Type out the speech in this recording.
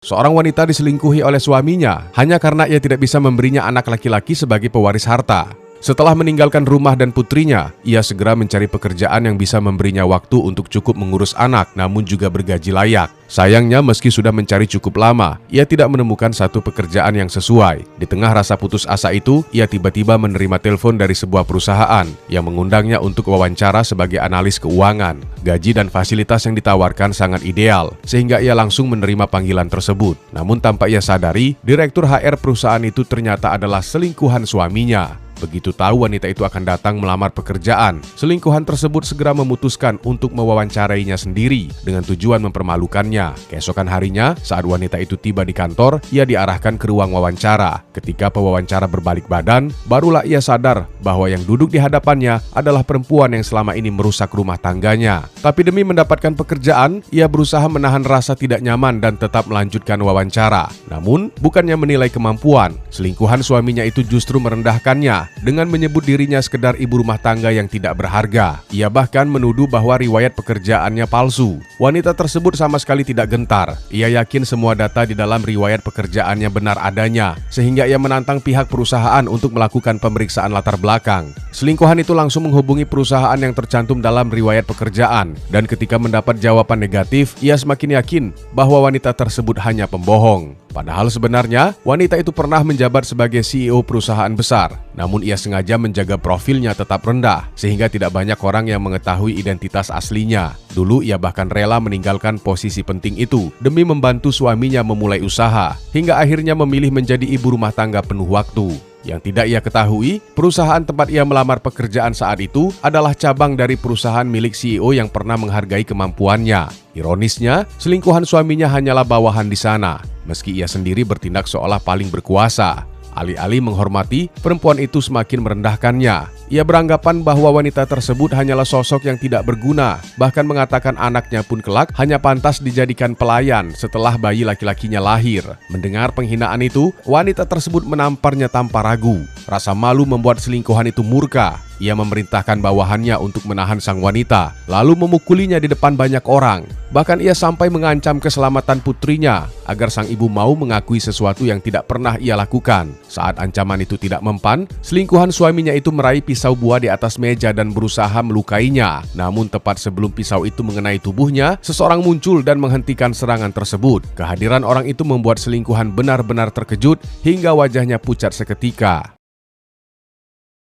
Seorang wanita diselingkuhi oleh suaminya hanya karena ia tidak bisa memberinya anak laki-laki sebagai pewaris harta. Setelah meninggalkan rumah dan putrinya, ia segera mencari pekerjaan yang bisa memberinya waktu untuk cukup mengurus anak namun juga bergaji layak. Sayangnya meski sudah mencari cukup lama, ia tidak menemukan satu pekerjaan yang sesuai. Di tengah rasa putus asa itu, ia tiba-tiba menerima telepon dari sebuah perusahaan yang mengundangnya untuk wawancara sebagai analis keuangan. Gaji dan fasilitas yang ditawarkan sangat ideal, sehingga ia langsung menerima panggilan tersebut. Namun tanpa ia sadari, direktur HR perusahaan itu ternyata adalah selingkuhan suaminya. Begitu tahu wanita itu akan datang melamar pekerjaan, selingkuhan tersebut segera memutuskan untuk mewawancarainya sendiri dengan tujuan mempermalukannya. Keesokan harinya, saat wanita itu tiba di kantor, ia diarahkan ke ruang wawancara. Ketika pewawancara berbalik badan, barulah ia sadar bahwa yang duduk di hadapannya adalah perempuan yang selama ini merusak rumah tangganya. Tapi demi mendapatkan pekerjaan, ia berusaha menahan rasa tidak nyaman dan tetap melanjutkan wawancara. Namun, bukannya menilai kemampuan, selingkuhan suaminya itu justru merendahkannya dengan menyebut dirinya sekedar ibu rumah tangga yang tidak berharga. Ia bahkan menuduh bahwa riwayat pekerjaannya palsu. Wanita tersebut sama sekali tidak gentar. Ia yakin semua data di dalam riwayat pekerjaannya benar adanya, sehingga ia menantang pihak perusahaan untuk melakukan pemeriksaan latar belakang. Selingkuhan itu langsung menghubungi perusahaan yang tercantum dalam riwayat pekerjaan, dan ketika mendapat jawaban negatif, ia semakin yakin bahwa wanita tersebut hanya pembohong. Padahal sebenarnya, wanita itu pernah menjabat sebagai CEO perusahaan besar. Namun ia sengaja menjaga profilnya tetap rendah, sehingga tidak banyak orang yang mengetahui identitas aslinya. Dulu ia bahkan rela meninggalkan posisi penting itu demi membantu suaminya memulai usaha, hingga akhirnya memilih menjadi ibu rumah tangga penuh waktu. Yang tidak ia ketahui, perusahaan tempat ia melamar pekerjaan saat itu adalah cabang dari perusahaan milik CEO yang pernah menghargai kemampuannya. Ironisnya, selingkuhan suaminya hanyalah bawahan di sana, meski ia sendiri bertindak seolah paling berkuasa. Alih-alih menghormati, perempuan itu semakin merendahkannya. Ia beranggapan bahwa wanita tersebut hanyalah sosok yang tidak berguna, bahkan mengatakan anaknya pun kelak hanya pantas dijadikan pelayan setelah bayi laki-lakinya lahir. Mendengar penghinaan itu, wanita tersebut menamparnya tanpa ragu. Rasa malu membuat selingkuhan itu murka. Ia memerintahkan bawahannya untuk menahan sang wanita, lalu memukulinya di depan banyak orang. Bahkan ia sampai mengancam keselamatan putrinya agar sang ibu mau mengakui sesuatu yang tidak pernah ia lakukan. Saat ancaman itu tidak mempan, selingkuhan suaminya itu meraih pisau buah di atas meja dan berusaha melukainya. Namun tepat sebelum pisau itu mengenai tubuhnya, seseorang muncul dan menghentikan serangan tersebut. Kehadiran orang itu membuat selingkuhan benar-benar terkejut hingga wajahnya pucat seketika.